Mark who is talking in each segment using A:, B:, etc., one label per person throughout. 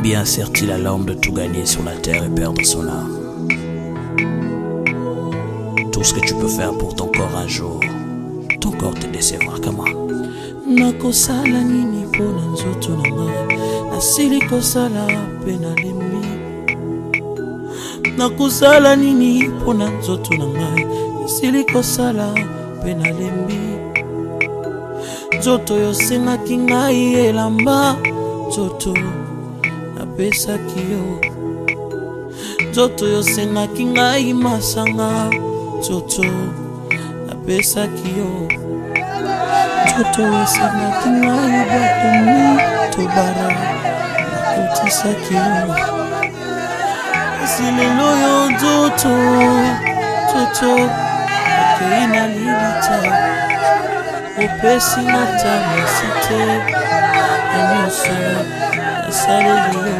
A: Combien sert-il à l'homme de tout gagner sur la terre et perdre son âme? Tout ce que tu peux faire pour ton corps un jour, ton corps te décevra. Comment?
B: Nakosala nini pona nzoto na ngai, nasili kosala pe nalembi. Nakosala nini pona nzoto na ngai, nasili kosala pe nalembi. Nzoto yosengaki ngai elamba, nzoto napesaki yo. Nzoto yosengaki ngai masanga, nzoto napesaki yo. Nzoto yosengaki ngai batoni tobara, nakotisaki yo. Kasi lelo yo nzoto okei na libita, opesi ngata masite ya nyonso nasaleli yo.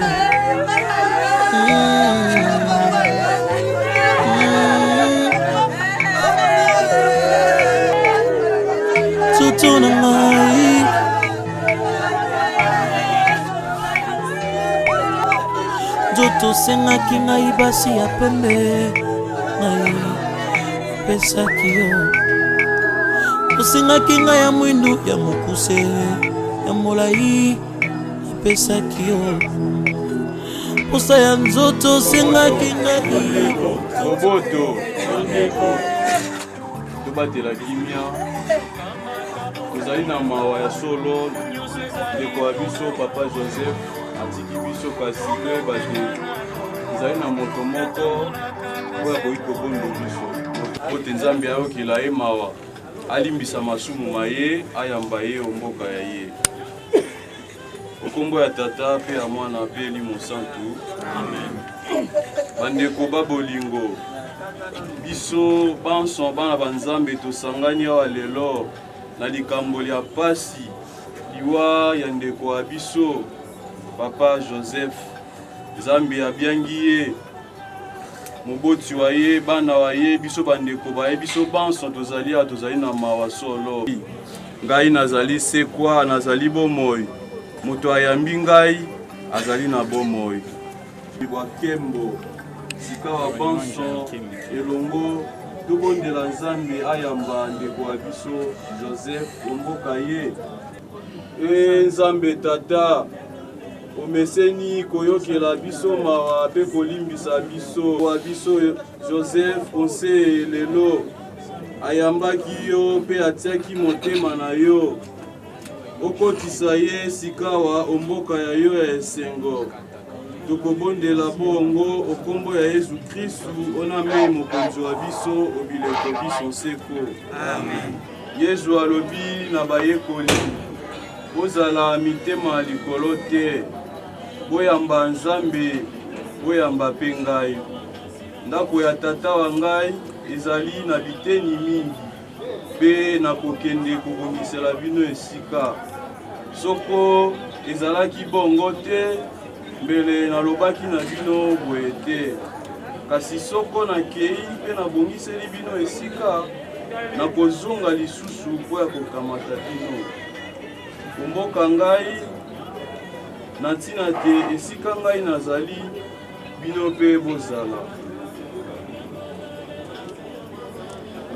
B: Nzoto na ngai, nzoto osengaki ngai basi ya pembe, ngai napesaki yo. Osengaki ngai ya mwindu ya mokuse ya molai, napesaki yo. Posa ya nzoto osengaki ngai
C: Roboto tobatela kimia, tozali na mawa ya solo. Ndeko ya biso papa Joseph atiki biso kasi pe bate tozali na moto moko oyo akoki kobondo biso ote Nzambe ayokela ye mawa, alimbisa masumu maye, ayamba ye omboka ya ye. Okombo ya tata pe ya mwana pe Elimo Santu. Amen. Bandeko babolingo biso banso bana banzambe tosangani awa lelo na likambo ya pasi liwa ya ndeko ya biso papa Joseph. Nzambe abiangi ye, moboti wa ye, bana wa ye, biso bandeko ba ye, biso banso tozali na mawa solo. Ngai nazali sekwa, nazali bomoi. Moto ayambi ngai azali na bomoi. Bwa kembo sika wa banso elongo tobondela Nzambe ayamba ndeko ya biso Joseph omboka ye. Nzambe tata omeseni koyokela biso mawa pe kolimbisa biso wa biso Joseph onse lelo ayambaki yo pe atiaki motema na yo okotisa ye sikawa omboka ya yo ya esengo. Tokobondela bongo okombo ya Yesu Kristu oname mokonzi wa biso obileko biso seko. Amen. Yesu alobi na bayekoli bozala mitema likolo te, boyamba Nzambe, boyamba pe ngai. Ndako ya tata wa ngai ezali na biteni mingi, pe nakokende kobongisela bino esika. Soko ezalaki bongo te, mbele nalobaki na bino boye te. Kasi soko nakei pe nabongiseli bino esika, nakozonga lisusu po ya kokamata bino. Omboka ngai na ntina te, esika ngai nazali bino pe bozala.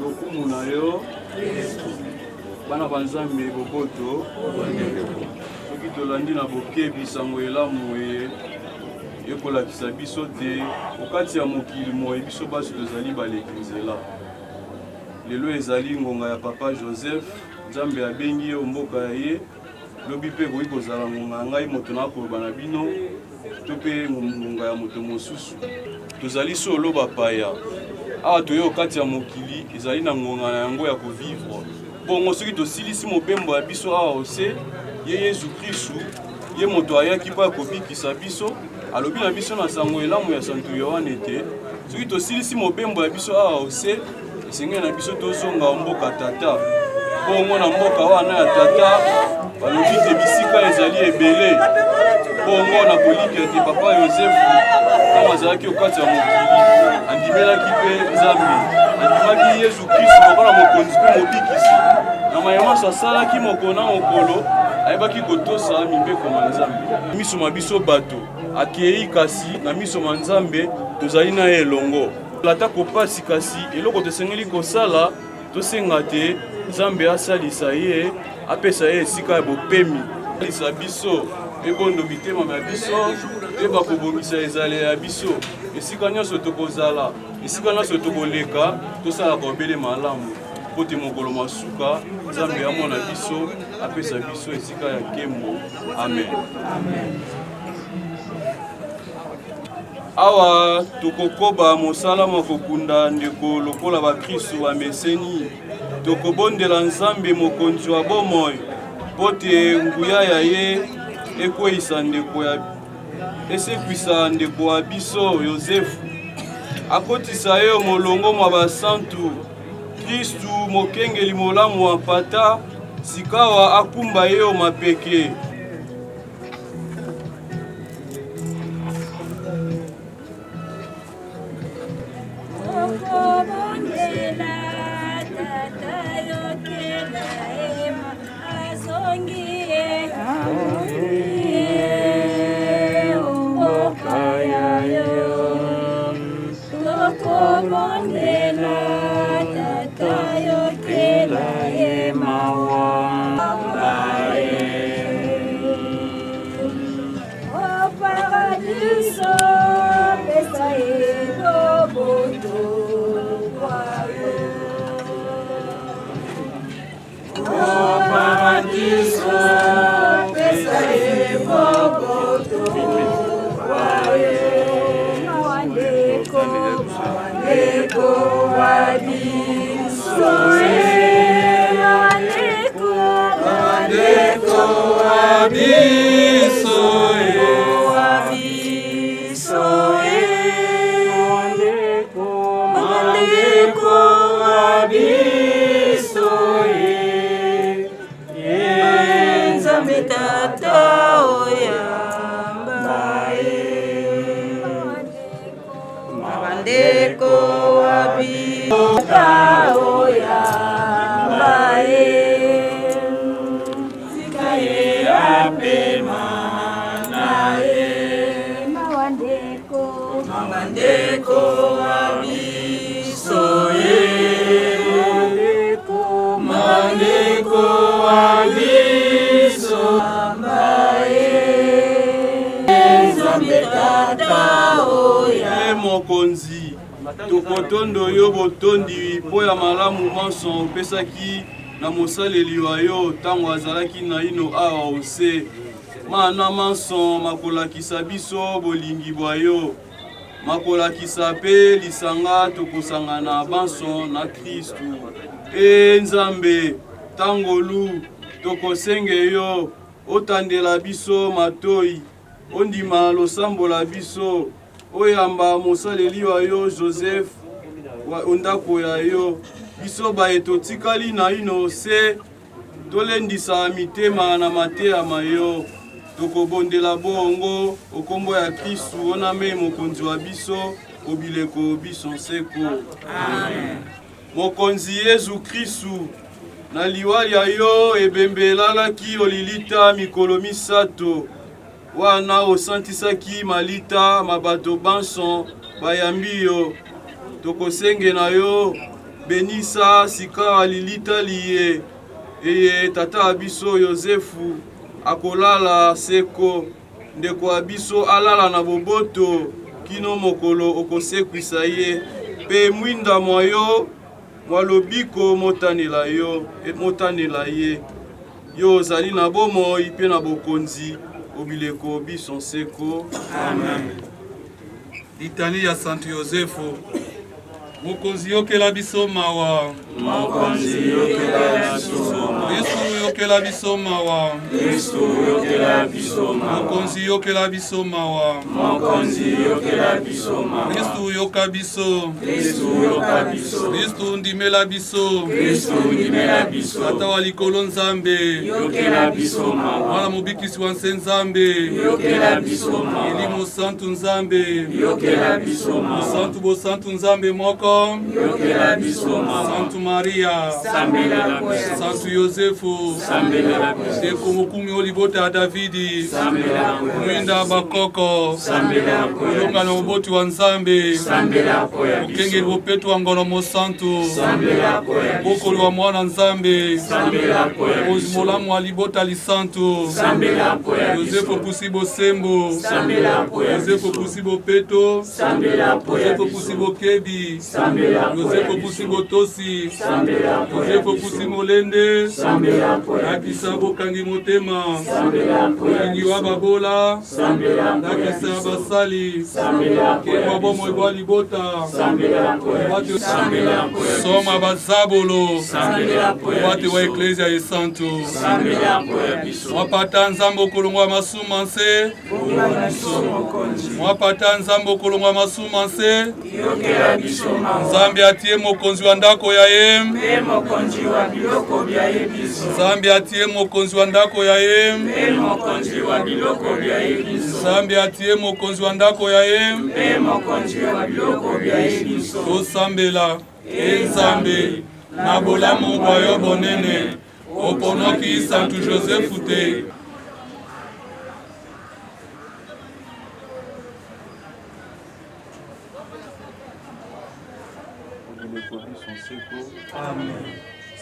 C: Lokumu na yo bana banzambe boboto, soki tolandi na bokebi sango elamu ye ekolakisa biso te okati ya mokili moye biso basi tozali baleki nzela. Lelo ezali ngonga ya papa Joseph, Nzambe abengi ye omboka ya ye. Lobi pe koki kozala ngonga ngai moto nakoloba na bino to pe ngonga ya moto mosusu. Tozali solo bapaya awa toyo kati ya mokili ezali na ngonga na yango ya kovivre. Bongo soki tosilisi mobembo ya biso awa ose ye Yesu Kristu, ye moto ayaki pa kobikisa biso, alobi na biso na sango elamu ya Santu Yohane te, soki tosilisi mobembo ya biso awa ose esengeli na biso tozonga mboka tata. Bongo na mboka wana ya tata balobi te bisika ezali ebele. Bongo na kolika te papa Joseph kama azalaki okati ya mokili andimelaki pe Nzambe, andimaki Yesu Kristu lokola mokonzi pe mobikisi. Na mayemaso asalaki mokolo na mokolo ayebaki kotosa mibeko na Nzambe. Miso mabiso bato akei kasi na miso ma Nzambe tozali na ye elongo ata kopasi kasi eloko tosengeli kosala tosenga te Nzambe asalisa ye apesa ye esika ya bopemi alisa biso ebondo bitema ya biso pe bakobongisa ezale ya biso esika nyonso tokozala esika nyonso tokoleka tosala kobele malamu po te mokolo masuka Nzambe amona biso apesa biso esika ya nkembo. Amen. Awa tokokoba mosala makokunda ndeko lokola bakristo bameseni tokobondela Nzambe mokonzi wa bomoi po te nguya ya ye ekweyisa ndeko ya esekwisa ndeko wa biso Yozefu akotisa ye molongo mwa basantu Kristu mokengeli molamu wa mpata sikawa akumba ye mapeke. Mokonzi tokotondo yo botondi po ya malamu manso opesaki na mosaleli wa yo tango azalaki na ino awa ose mana manso makolakisa biso bolingi bwa yo makolakisa pe lisanga tokosangana banso na Kristu. Nzambe tangolu tokosenge yo otandela biso matoi ondima losambola biso oyamba mosaleli wa yo Joseph wa ondako ya yo biso baye totikali na ino se tolendisa mitema na mateya yo tokobondela bongo okombo ya Kristu oname mokonzi wa biso obileko biso seko. Amen. Mokonzi Yesu Kristu na liwali ya yo ebembelalaki olilita mikolo misato wana osantisaki malita mabato banson bayambi yo tokosenge na yo benisa sika alilita liye eye tata abiso Yozefu akolala seko ndeko abiso alala na boboto kino mokolo okosekwisa ye pe mwinda mwayo mwalobiko motanela ye yo ozali na bomoi pe na bokonzi obileko biso seko. Amen.
D: Litani ya Santu Yozefu. Mokonzi yokela biso mawa.
C: Mokonzi yokela biso mawa.
D: Kristu yokela biso mawa.
C: Kristu yokela biso mawa.
D: Mokonzi yokela biso mawa.
C: Mokonzi yokela biso mawa.
D: Kristu yoka biso.
C: Kristu yoka biso.
D: Kristu ndimela biso.
C: Kristu ndimela biso.
D: Tata wa likolo Nzambe.
C: Yokela biso mawa.
D: Mwana mobikisi wa nse Nzambe.
C: Yokela biso mawa.
D: Elimu santu Nzambe.
C: Yokela biso mawa.
D: Santu bo santu Nzambe moko.
C: Yokela biso mawa.
D: Santu Maria.
C: Sambela kwesa.
D: Santu Yozefu. ekomokumi olibota ya Davidi, mwinda bakoko, olonga na moboti wa Nzambe, okengeli bopeto wa ngono mosantu, bokoli wa mwana Nzambe, ozi molamu wa libota lisantu, Yosefu pusi bosembo, Yosefu pusi bopeto, Yosefu pusi bokebi, Yosefu pusi botosi, Yosefu pusi molende, nakisa bokangi motema, olingi wa babola, nakisa basali, kemwa bomo ebwa libota, soma bazabolo, wate wa eklesia esantu, mwapata Nzambe okolongwa masumanse, mwapata Nzambe okolongwa masumanse, Nzambe atie mokonzi wa ndako ya ye, Nzambe atie mokonzi wa ndako ya ye, Nzambe atie mokonzi wa ndako ya ye, tosambela Nzambe na bolamu bwa yo bonene, oponoki Santu Joseph te.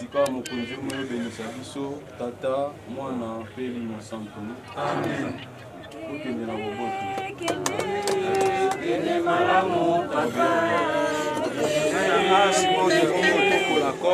C: Zika mokonzi moyo benisa biso tata mwana peli mosantu. Amen. Okende na boboto. Ene malamu tabe. Nasi moja omoto kolako.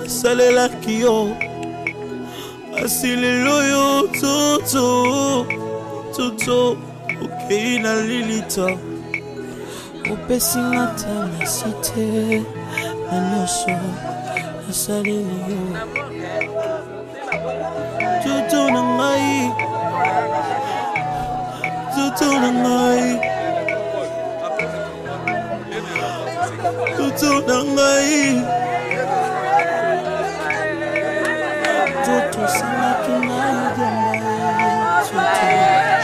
B: asalelaki yo asilelo yo tutu okei na lilita opesinga ta merci te na nyonso asaleli yo tutu na ngai tutu na ngai tutu na ngai tutu salaki ngai jamai tutu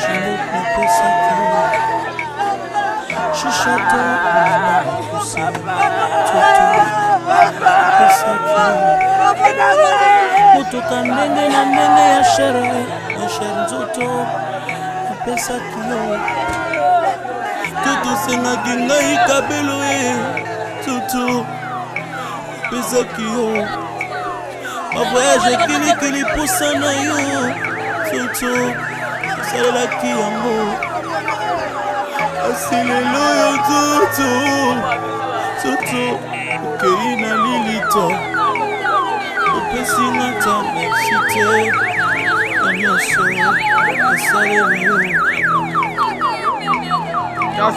B: shilok na pesaki shishato na kusa tutu pesaki mutuka ndenge na ndenge ya shere nzoto pesaki yo tutu sengaki ngai kabelo ye tutu pesaki yo mavoyage kilikili posa na yo tutu asalelaki yango asilelo yo tutu okei na lilita opesinga ta merci te na nyonso asaleli yo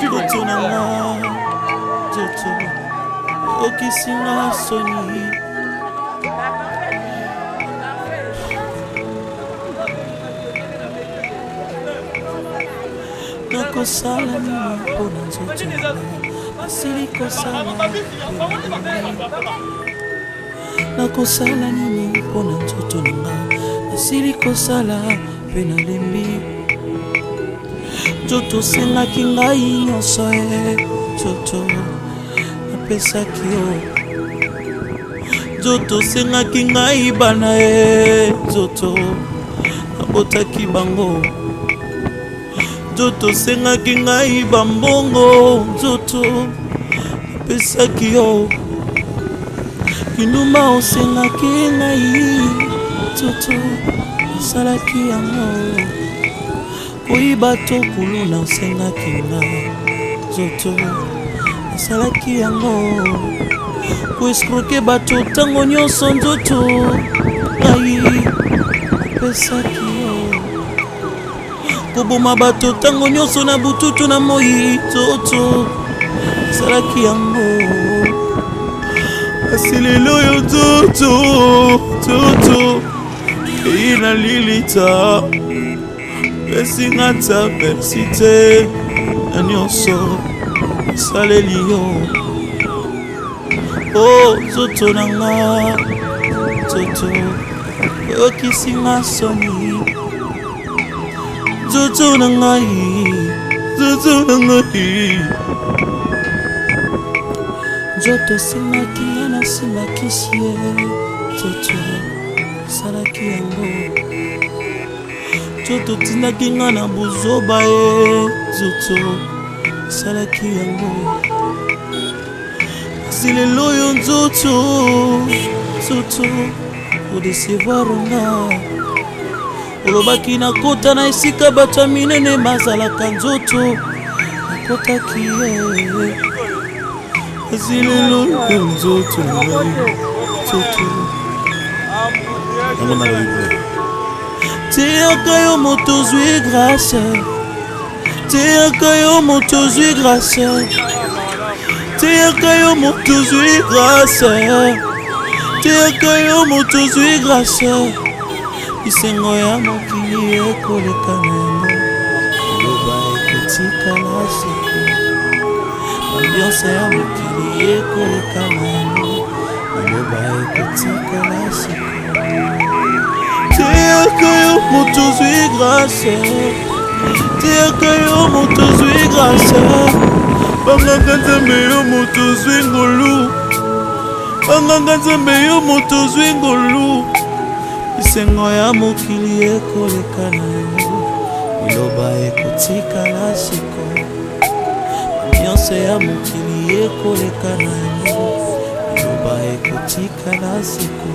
B: tutu na nga tutu okisinga soni nakosala nini mpona nzoto asili kosala nakosala nini mpona nzoto nanga asili kosala mpe nalembi nzoto osengaki ngai nyonso nzoto napesaki yo nzoto osengaki ngai bana nzoto nakotaki bango. Nzoto sengaki ngai bambongo, nzoto napesaki yo. Kinuma osengaki ngai, nzoto nasalaki yango. Koyiba to kuluna osengaki ngai, nzoto nasalaki yango. Koeskroke bato ntango nyonso, nzoto ngai napesaki yo. Koboma bato ntango nyonso na bututu na moi, nzoto nasalaki yango. Kasi lelo yo nzoto, nzoto eyi na lilita. Pesi ngata merci te na nyonso nasaleli yo. Oh nzoto nanga, nzoto oyokisi nga soni. Nzoto na ngai, nzoto na ngai. Nzoto singaki nga nasimbakisi ye, nzoto salaki yango. Nzoto tindaki nga na buzoba ye, nzoto salaki yango. Kasi lelo yo nzoto, nzoto odecevoir nga. Olobaki nakota na esika bato ya minene bazalaka, nzoto nakotaki ye. Kasi lelo yo nzoto ngai, nzoto nango naloyibre. Teyaka yo moto zwi grâce, teyaka yo moto zwi grâce, teyaka yo moto zwi grâce, teyaka yo moto zwi grâce. Isengo ya mokili ekoleka na yango, loba ekotikala seko. Ambiance ya mokili ekoleka na yango, loba ekotikala seko. Teyaka yo moto zwi grâce, teyaka yo moto zwi grâce. Banganga nzambe yo moto zwi ngolu, banganga nzambe yo moto zwi ngolu. Isengo ya mokili ekoleka na yango, liloba ekotikala seko. Ambiance ya mokili ekoleka na yango, liloba ekotikala seko.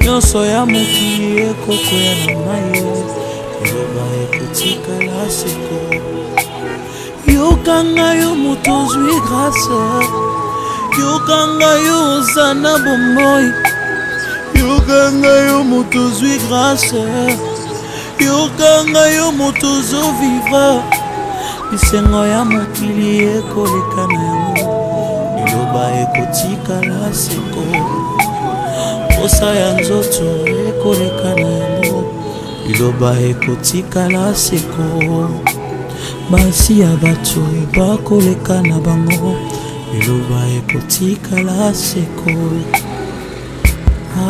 B: Nyonso ya mokili ekokwea na mai, liloba ekotikala seko. Yokanga yo moto zwi grâce, yokanga yo oza na bomoi. Yokanga yo moto zwi grâce, yokanga yo moto zo vivre. Isengo ya mokili ekoleka na yango, liloba ekotikala seko. Posa ya nzoto ekoleka na yango, liloba ekotikala seko. Basi ya bato bakoleka na bango, liloba ekotikala seko.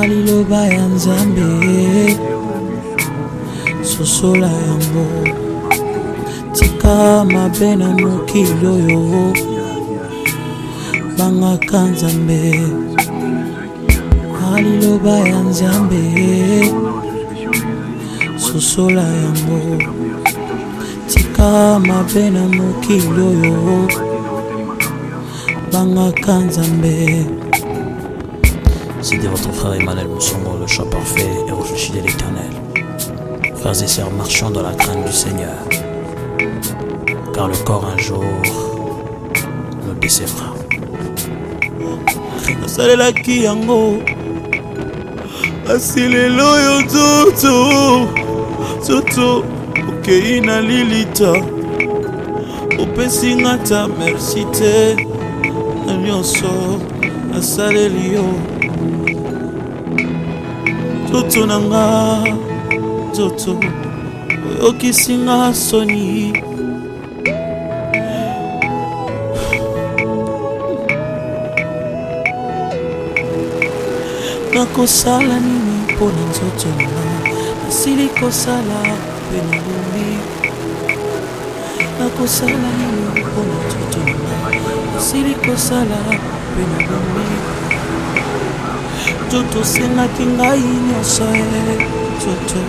B: Aliloba ya nzambe sosola yango, tika mabe na mokili oyo bangaka nzambe. Aliloba ya nzambe sosola yango, tika mabe na mokili oyo bangaka nzambe.
A: C'était votre frère Emmanuel Moussongo, le chant parfait et réfléchi de l'Éternel. Frères et sœurs, marchons dans la crainte du Seigneur, car le corps un jour nous décevra.
B: Nasalelaki yango, kasi lelo yo nzoto, nzoto okei na lilita. Opesi ngata merci te na nyonso nasaleli yo. Nzoto nanga, nzoto oyokisi nga soni. Nakosala nini mpo na nzoto nanga, nasili kosala mpe nalumbi. Nakosala nini mpo na nzoto nanga, nasili kosala mpe nalumbi. Nzoto sengaki ngai nyonso, nzoto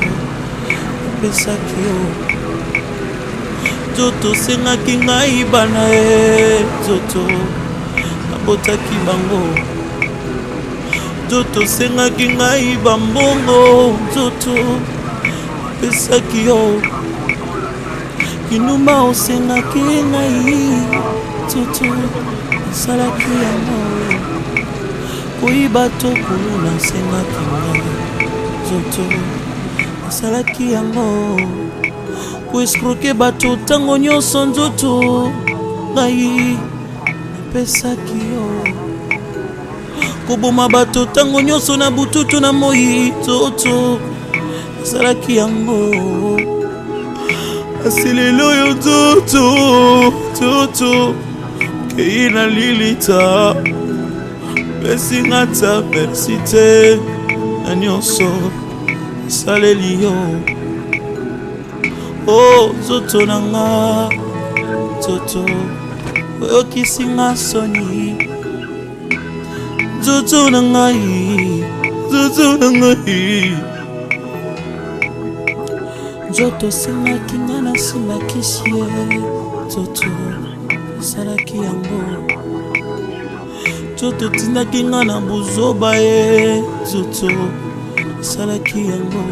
B: napesaki yo. Nzoto sengaki ngai bana ye, nzoto nabotaki bango. Nzoto sengaki ngai bambongo, nzoto napesaki yo. Kinuma osengaki ngai, nzoto nasalaki yango. Koyiba to kuluna sengaki ngai, nzoto nasalaki yango. Koescroke bato tango nyonso, nzoto ngai napesaki yo. Koboma bato tango nyonso na bututu na moi, nzoto nasalaki yango. Asi lelo yo nzoto, nzoto kei na lilita. Pesi ngata merci te na nyonso saleli yo. Oh nzoto nanga, nzoto oyokisi nga soni. Nzoto nangai, nzoto nangai. Nzoto sengaki nga nasimbakisi ye, nzoto nasalaki yango. Nzoto tindaki nga na buzoba ye, nzoto nasalaki yango.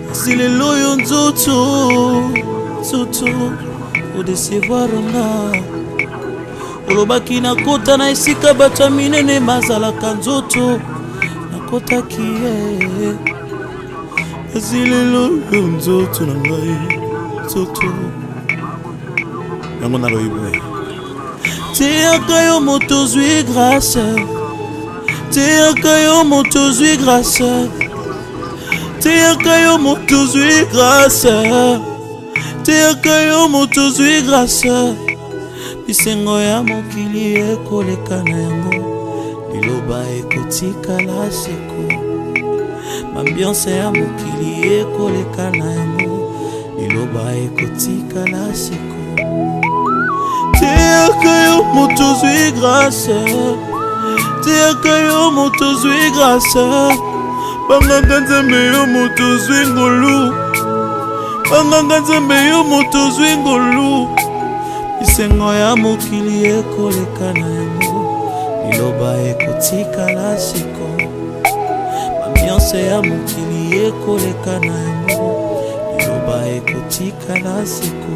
B: Kasi lelo yo nzoto, nzoto odesevoir nga. Olobaki nakota na esika bato ya minene bazalaka, nzoto nakotaki ye. Kasi lelo yo nzoto na ngai, nzoto yango naloyibwe. Teyaka yo moto zwi grâce, teyaka yo moto zwi grâce, teyaka yo moto zwi grâce, teyaka yo moto zwi grâce. Bisengo ya mokili ekoleka na yango, liloba ekotikala seko. Ambiance ya mokili ekoleka na yango, liloba ekotikala seko. Teyaka yo moto zwi grâce, teyaka yo moto zwi grâce. Banganga nzambe yo moto zwi ngolu, banganga nzambe yo moto zwi ngolu. Bisengo ya mokili ekoleka na yango, liloba ekotikala seko. Ambiance ya mokili ekoleka na yango, liloba ekotikala seko.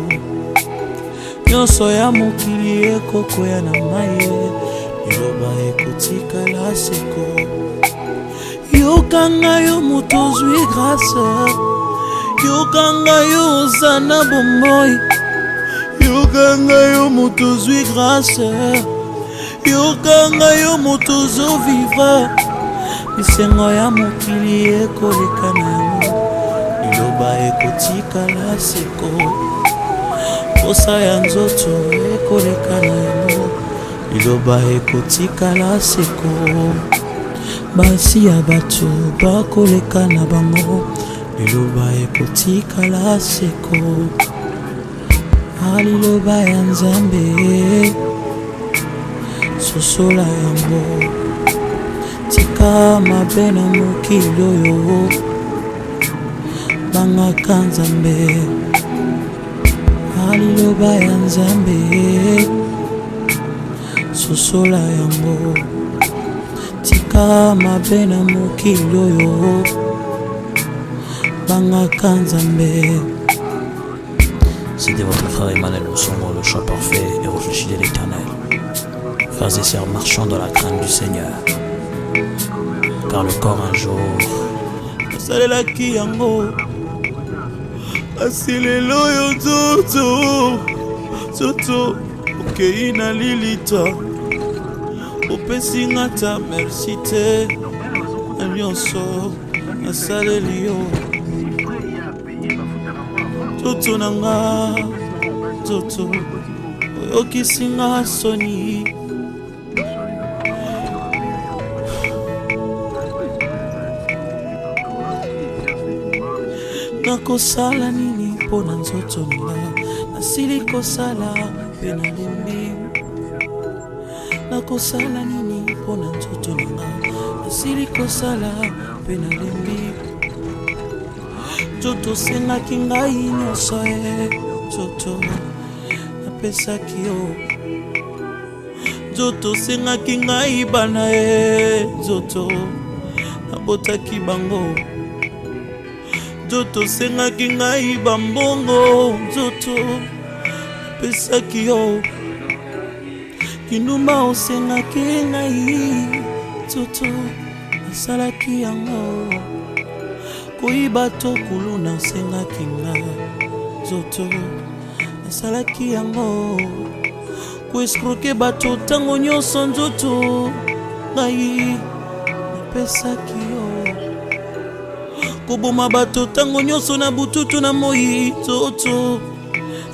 B: Nyonso ya mokili ekokoya na maye, liloba ekotikala seko. Yokanga yo moto zwi grâce, yokanga yo ozana bomoi. Yokanga yo moto zwi grâce, yokanga yo moto zo vivre. Bisengo ya mokili ekoleka na yango, liloba ekotikala seko. Posa ya nzoto ekoleka na yango, liloba ekotikala seko. Basi ya bato bakoleka na bango, liloba ekotikala seko. Liloba ya nzambe sosola yango. Tika mabe na mokili oyo, bangaka nzambe. Liloba ya nzambe sosola yango. Tika mabe na mokili oyo, bangaka nzambe.
A: C'était votre frère Emmanuel Moussongo, le choix parfait et réfléchi de l'Éternel. Frères et sœurs, marchons dans la crainte du Seigneur, car le corps un jour
B: nasalelaki yango. Kasi lelo yo nzoto, nzoto okei na lilita. Opesi ngata merci te na nyonso nasaleli yo. Nzoto nanga, nzoto oyokisi nga soni. Nakosala nini mpona nzoto nanga, nasili kosala mpe nalembi. Nakosala nini mpona nzoto nanga, nasili kosala mpe nalembi. Nzoto sengaki ngai nyonso nzoto napesaki yo. Nzoto sengaki ngai bana nzoto nabotaki bango. Nzoto sengaki ngai bambongo nzoto napesaki yo. Kindumba osengaki ngai nzoto nasalaki yango. Koyiba to kuluna osengaki nga nzoto nasalaki yango. Koescroke bato tango nyonso nzoto ngai napesaki yo. Koboma bato tango nyonso na bututu na moi nzoto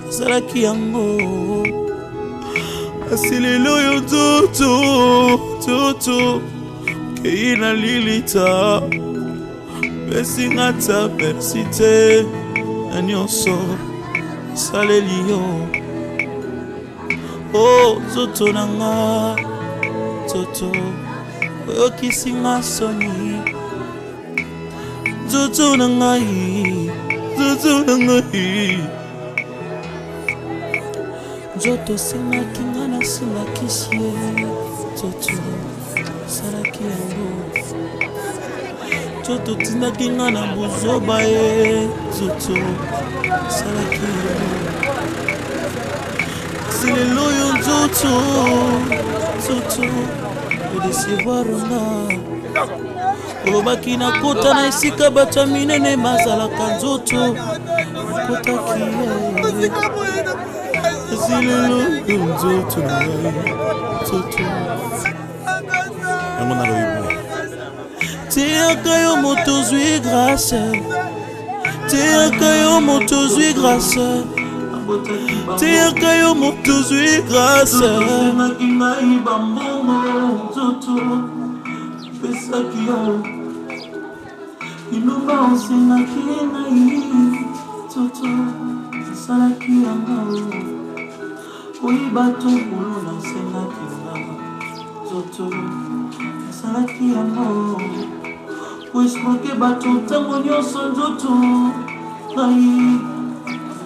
B: nasalaki yango. Kasi lelo yo nzoto kei na lilita pesinga ta persite na nyonso saleli yo. Oh nzoto nanga nzoto oyokisi nga soni. Nzoto nangai nzoto sengaki nga nasilakisi ye. Nzoto salaki yango. Nzoto tindaki nga na buzoba ye. Nzoto salaki yango. Si lelo yo nzoto odecevoir nga. Olobaki nakota na esika bato ya minene bazalaka nzoto nakotaki ye. Si lelo yo nzoto nzoto yango naloyibo. Teyaka yo moto zwi grâce. Teyaka yo moto zwi grâce. Teyaka yo moto zwi grâce. Sengaki ngai bambongo nzoto pesaki yo. Kindumba osengaki ngai nzoto nasalaki yango. Koyiba to kuluna osengaki nga nzoto nasalaki yango. Koescroke bato tango nyonso nzoto ngai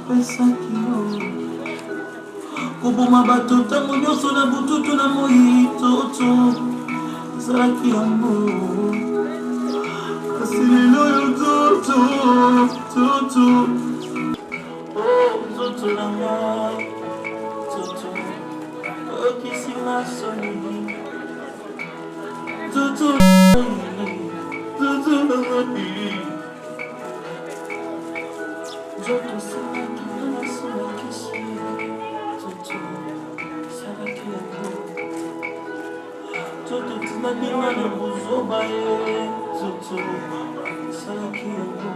B: napesaki yo. Koboma bato tango nyonso na bututu na moi nzoto nasalaki yango. Kasi lelo yo nzoto oh nzoto nanga nzoto oyokisi nga soni. Nzoto nangai nzoto sengaki nga nasilakisi ye. Nzoto salaki yango. Nzoto tindaki nga na buzoba ye. Nzoto salaki yango.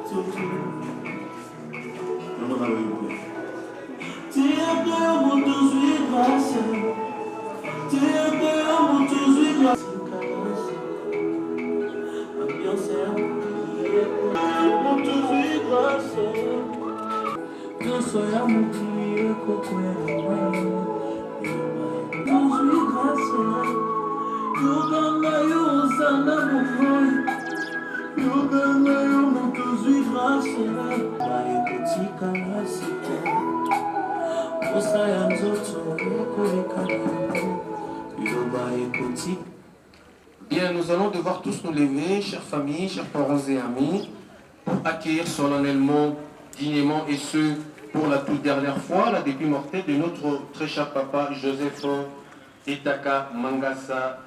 B: Nzoto teyaka yo moto zwi grâce. Teyaka yo moto zwi grâce. Ambiance ya moto zwi grâce. Nyonso ya mokili ekokwela moto zwi grâce. Yokanga yo ozanda bomoi. Yokanga yo moto zwi grâce. Baekotika nga sika posa ya nzoto ekolekana yo baekotika.
E: Bien, nous allons devoir tous nous lever, chères familles, chers parents et amis, pour accueillir solennellement, dignement et ce, pour la toute dernière fois, la dépouille mortelle de notre très cher papa Joseph Etaka Mangasa.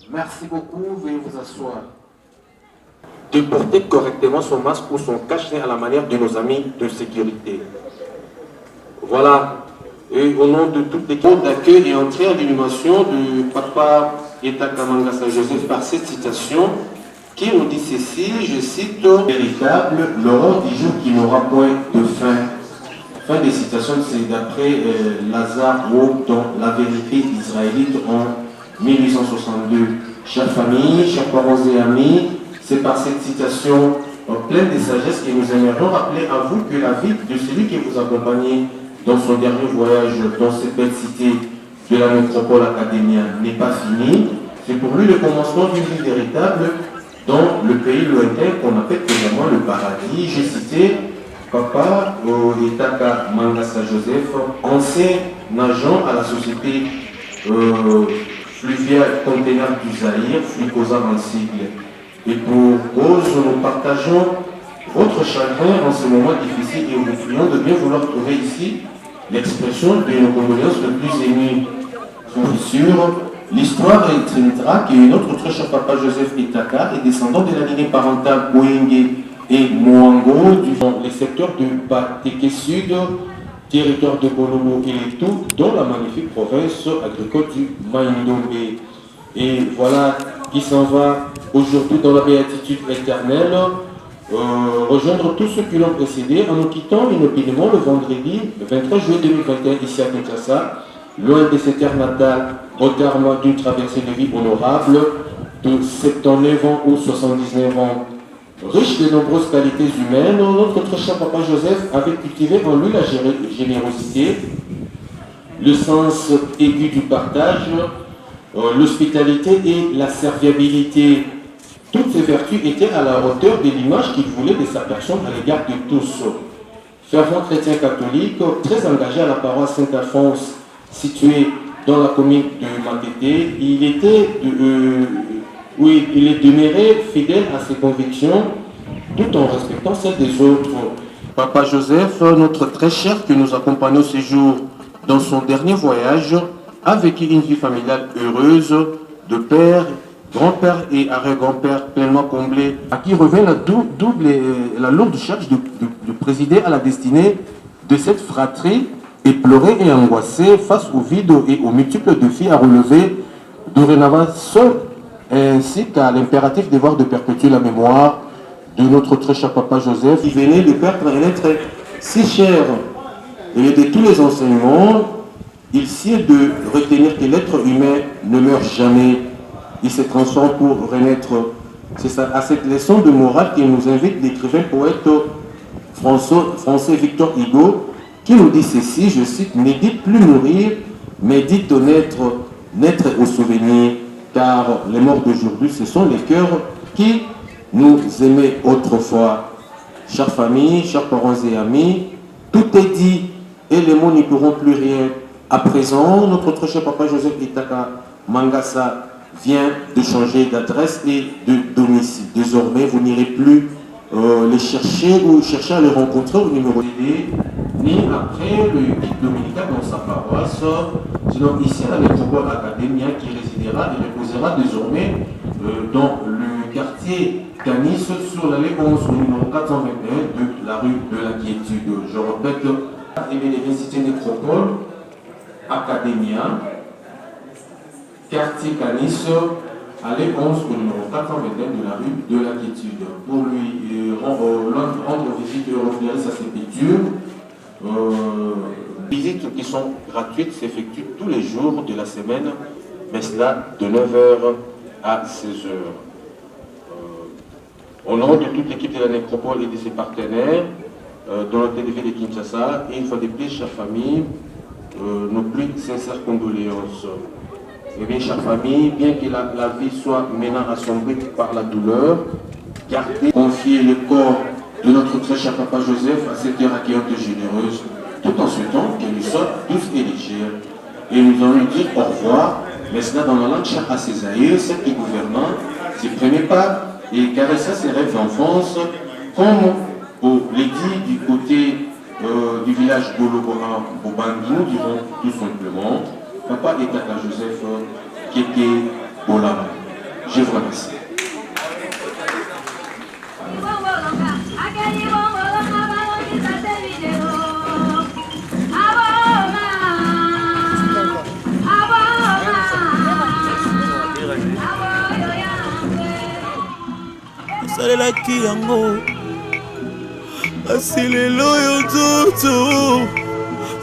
E: Merci beaucoup, veuillez vous asseoir. De porter correctement son masque ou son cache-nez à la manière de nos amis de sécurité. Voilà, et au nom de toute l'équipe d'accueil et entrée à l'inhumation de Papa Etaka Mangasa Joseph par cette citation qui nous dit ceci, je cite, véritable, l'aurore du jour qui n'aura point de fin. Fin des citations, c'est d'après Lazare Wouk dans La vérité israélite en 1862. Chers familles, chers parents et amis, c'est par cette citation pleine de sagesse que nous aimerions rappeler à vous que la vie de celui qui vous accompagnait dans son dernier voyage dans cette belle cité de la métropole académienne n'est pas finie. C'est pour lui le commencement d'une vie véritable dans le pays lointain qu'on appelle également le paradis. J'ai cité Papa Itaka Mangasa Joseph, ancien agent à la société fluviale conteneur du Zaïre, Flucosa en sigle. Et pour cause, nous partageons votre chagrin en ce moment difficile et nous vous prions de bien vouloir trouver ici l'expression de nos condoléances le plus émues. Sur l'histoire retraînera que notre très cher papa Joseph Itaka est descendant de la lignée parentale Boenge et Moango dans les secteurs du Pateke Sud, territoire de Bololo et tout, dans la magnifique province agricole du Maïndombe. Et voilà qui s'en va aujourd'hui dans la béatitude éternelle, rejoindre tous ceux qui l'ont précédé en nous quittant inopinément le vendredi 23 juillet 2021 ici à Kinshasa, loin de cette terre natale, au terme d'une traversée de vie honorable de 79 ans ou 79 ans. Riche de nombreuses qualités humaines, notre très cher papa Joseph avait cultivé en lui la générosité, le sens aigu du partage, l'hospitalité et la serviabilité. Toutes ces vertus étaient à la hauteur de l'image qu'il voulait de sa personne à l'égard de tous. Fervent chrétien catholique, très engagé à la paroisse Saint-Alphonse, située dans la commune de Matété, il est demeuré fidèle à ses convictions tout en respectant celles des autres. Papa Joseph, notre très cher qui nous accompagne ce jour dans son dernier voyage, a vécu une vie familiale heureuse, de père, grand-père et arrière-grand-père pleinement comblés, à qui revient la lourde charge de présider à la destinée de cette fratrie éplorée et angoissée face au vide et aux multiples défis à relever, dorénavant seul, ainsi qu'à l'impératif devoir de perpétuer la mémoire de notre très cher papa Joseph, qui venait de perdre un être si cher. Et de tous les enseignements, il sied de retenir que l'être humain ne meurt jamais. Il se transforme pour renaître. C'est à cette leçon de morale qu'il nous invite l'écrivain poète français Victor Hugo, qui nous dit ceci, je cite, « Ne dites plus mourir, mais dites naître au souvenir, car les morts d'aujourd'hui, ce sont les cœurs qui nous aimaient autrefois. » Chers familles, chers parents et amis, tout est dit et les mots n'y pourront plus rien. À présent, notre très cher papa Joseph Itaka Mangasa vient de changer d'adresse et de domicile. Désormais, vous n'irez plus les chercher ou chercher à les rencontrer au numéro D, ni après le guide dominical dans sa paroisse, sinon ici à la métropole académienne qui résidera et reposera désormais dans le quartier Canis sur l'allée 11 au numéro 421 de la rue de la Quiétude. Je répète, l'université nécropole Académia, quartier Canis, allée 11 au numéro 421 de la rue de la Quiétude. Pour lui rendre visite et offrir sa sépulture, visites qui sont gratuites s'effectuent tous les jours de la semaine, mais cela de 9h à 16h. Au nom de toute l'équipe de la nécropole et de ses partenaires, dans le TDV de Kinshasa, et une fois de plus, chère famille, nos plus sincères condoléances. Eh bien, chère famille, bien que la vie soit maintenant assombrie par la douleur, gardez, confiez le corps de notre très cher papa Joseph à cette terre accueillante et généreuse, tout en souhaitant qu'elle soit douce et légère. Et nous allons lui dire au revoir, mais cela dans la langue chère à ses aïeux, celle qui gouvernant ses premiers pas et caressa ses rêves d'enfance, comme au Lady du côté du village Bologora Bobangui, nous dirons tout simplement Papa Itaka Joseph Kéké Bolama. Je vous remercie.
B: asalelaki yango asi lelo yo nzoto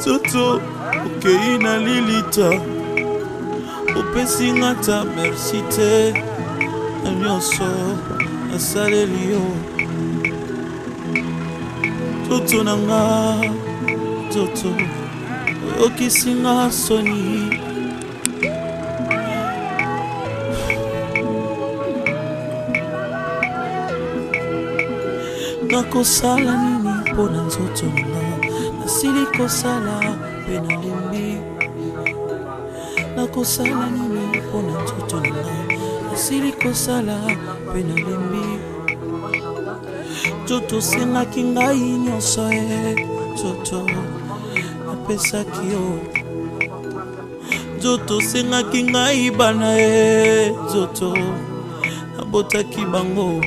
B: Toto okei na lilita opesi nga ta merci te na nyonso nasaleli yo Toto na nga Toto oyokisi nga soni nakosala nini mpo na nzoto nanga nasili kosala mpe nalembi nakosala nini mpo na nzoto nanga nasili kosala mpe nalembi Toto sengaki ngai nyonso Toto napesaki yo Toto sengaki ngai bana Toto nabotaki bango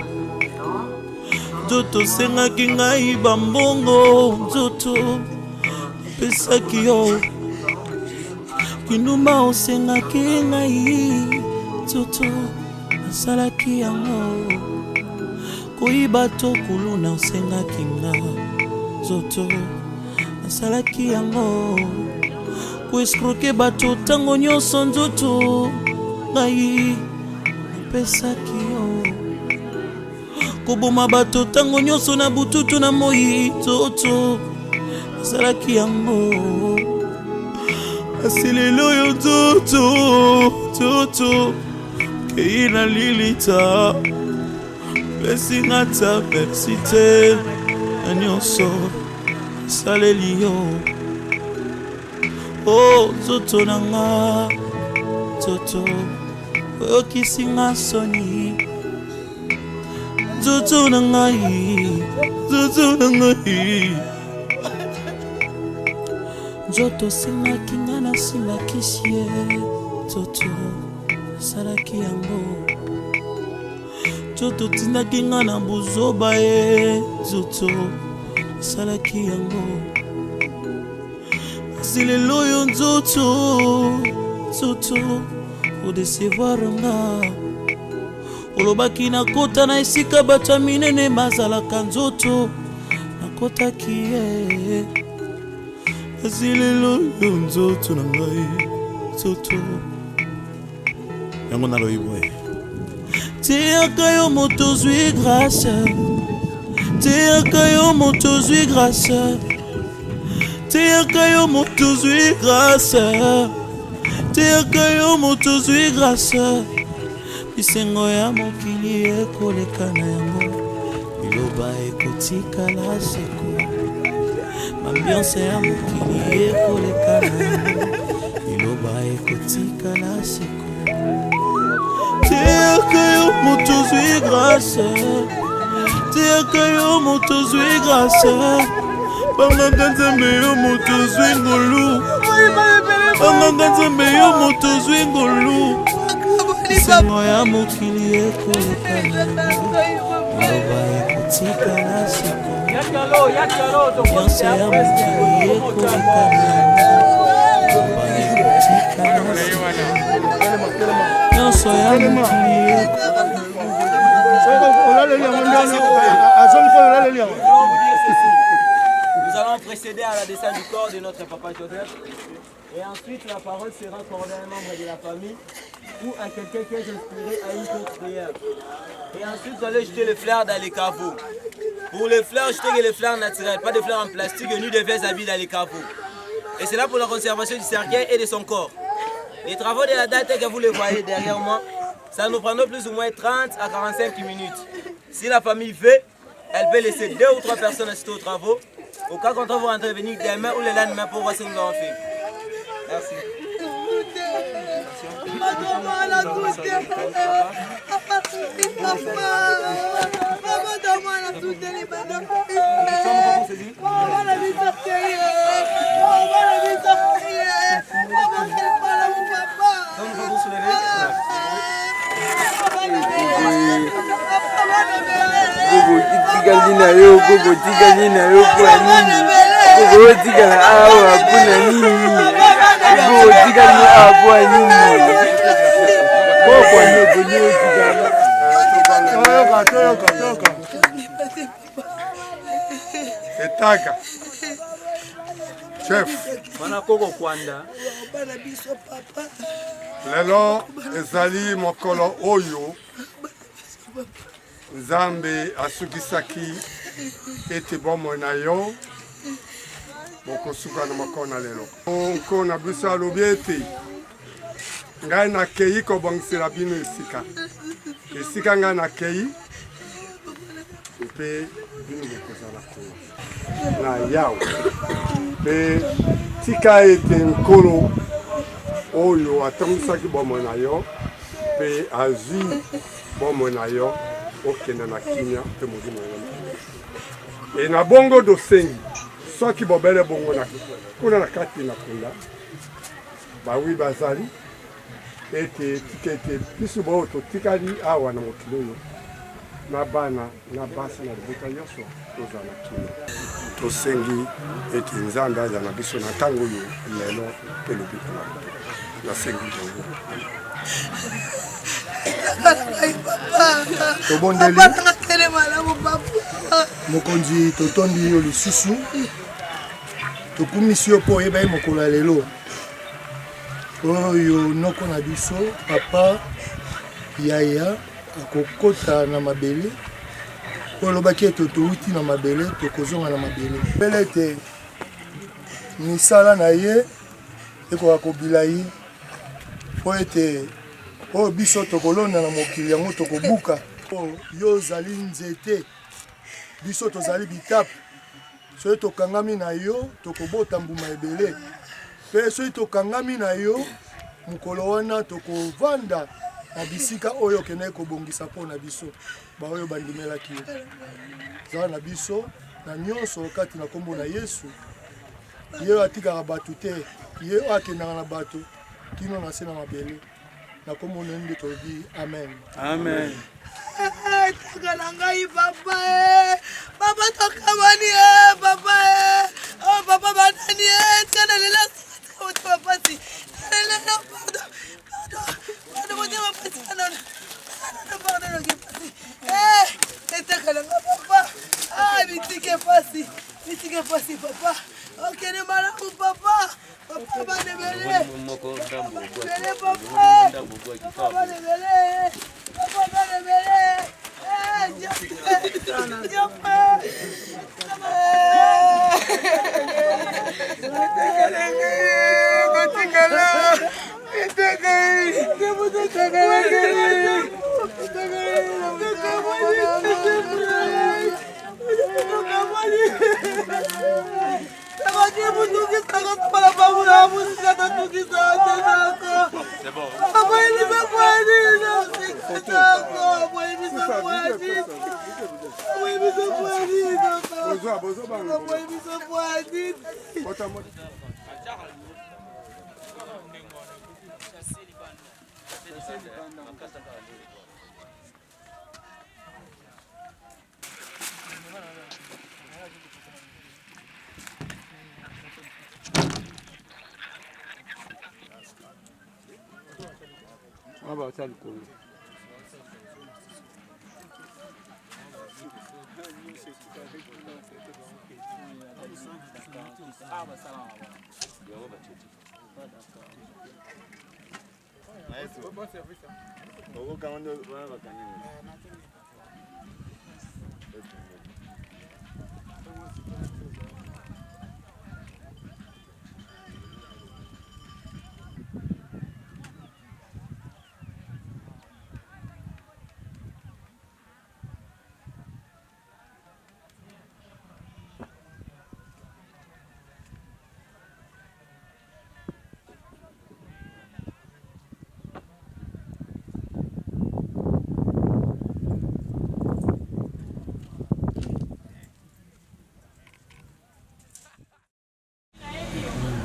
B: Toto sengaki ngai bambongo Toto napesaki yo Kindumba osengaki ngai Toto nasalaki yango Koyiba to kuluna osengaki nga Toto nasalaki yango Koeskroke bato tango nyonso nzoto ngai napesaki yo Koboma bato tango nyonso na bututu na moi Toto nasalaki yango asilelo yo Toto kei na lilita pesi nga ta merci te na nyonso nasaleli yo Oh Toto na nga Toto oyokisi nga soni Toto na ngai Nzoto sengaki nga nasimbakisi ye Toto nasalaki yango Toto tindaki nga na buzoba ye Toto nasalaki yango asilelo yo Toto odecevoir nga olobaki nakota na esika bato ya minene bazalaka nzoto nakotaki ye asilelo yo nzoto na ngai Toto yango naloyiboye teyaka yo moto zwi grâce teyaka yo moto zwi grâce teyaka yo moto zwi grâce teyaka yo moto zwi grâce bisengo ya mokili ekoleka na yango biloba ekotikala seko ambiance ya mokili ekoleka na yango biloba ekotikala seko teyaka yo moto zwi grâce teyaka yo moto zwi grâce banganga nzambe yo moto zwi ngolu banganga nzambe yo moto zwi ngolu bisengo ya mokili ekoleka na yango biloba ekotikala seko ambiance ya mokili ekoleka na yango biloba ekotikala seko nyonso ya mokili
F: Nous allons précéder à la descente du corps de notre papa Joseph. Et ensuite, la parole sera accordée à un membre de la famille ou à quelqu'un qui est inspiré à une courte prière. Et ensuite, vous allez jeter les fleurs dans les caveaux. Pour les fleurs, jetez les fleurs naturelles, pas de fleurs en plastique ni de vieux habits dans les caveaux. Et c'est là pour la conservation du cercueil et de son corps. Les travaux de la date que vous les voyez derrière moi, ça nous prendra plus ou moins 30 à 45 minutes. Si la famille veut, elle peut laisser 2 ou 3 personnes assister aux travaux. Au cas contraire, vous rentrez venir demain ou le lendemain pour voir ce que nous avons fait. Merci.
G: Tigana yo gogo tigana yo kwa nini gogo tigana awa kuna nini gogo tigana awa nini gogo nyo tigana toka etaka
H: chef
F: Bana koko kwanda.
H: lelo ezali mokolo oyo Nzambe asukisaki ete bomoi na yo bokosuka na mokolo na lelo onko na biso alobi ete ngai nakei kobongisela bino esika ngai nakei mpe bino bokozala kuna na yawe mpe tika ete nkolo oyo atongisaki bomoi na yo mpe azwi bomoi na yo okende na kimia mpe molimo yo e na bongo dosengi soki bobele bongo kuna na kati na kunda bawi bazali ete tika ete biso bao totikali awa na mokili oyo na bana na basi na libota nyonso tozala kimia tosengi ete Nzambe aza na biso na ntango oyo lelo mpe lobiko na moto nasengi bongo
I: tobondeli mokonzi totondi yo lisusu tokumisi yo mpo oyeba ye mokolo ya lelo oyo noko na biso papa yaya akokota na mabele oyo olobaki ete touti na mabele tokozonga na mabele mbele ete misala na ye ekoka kobila ye po ete oyo biso tokolonda na mokili yango tokobuka yo ozali nzete biso tozali bitape soki tokangami na yo tokobota mbuma ebele mpe soki tokangami na yo mokolo wana tokovanda na bisika oyo okendaki kobongisa mpo na biso baoyo bandimelaki yo zala na biso na nyonso kati na nkombo na Yesu ye oyo atikaka bato te ye oyo akendaka na bato kino na se na mabele na nkombo na nde tolobi amen.
F: Amen.
J: Takala ngai papa papa tokamani papa oh papa banani tena lela papa si lela pardon papa pardon takala ngai papa nitike pasi papa okene malamu papa papa banebele papa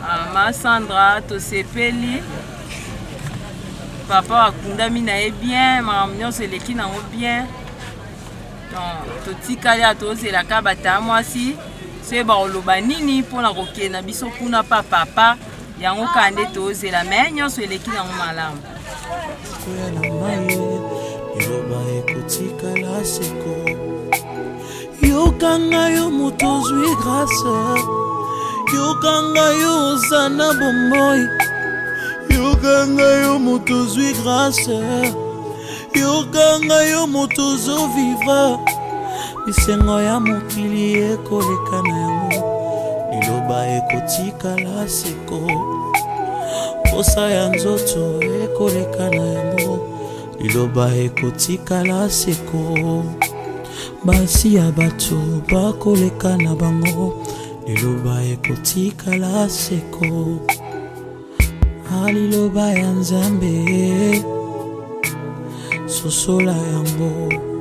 K: Mama Sandra tosepeli papa akundami na ye bien makambo nyonso eleki nango bien donc totikali atozelaka bata mwasi soki bakoloba nini mpona kokenda biso kuna pa papa yango kaka nde tozela me nyonso eleki nango malamu
B: koya na mai liloba ekotikala seko yokanga yo moto ozwi grâce yokanga yo zana bomoi, yokanga yo moto zwi grâce, yokanga yo moto zo vivre. Bisengo ya mokili ekoleka na yango, liloba ekotikala seko. Posa ya nzoto ekoleka na yango, liloba ekotikala seko. Basi ya bato bakoleka na bango, liloba ekotikala seko. Liloba ya Nzambe sosola yango.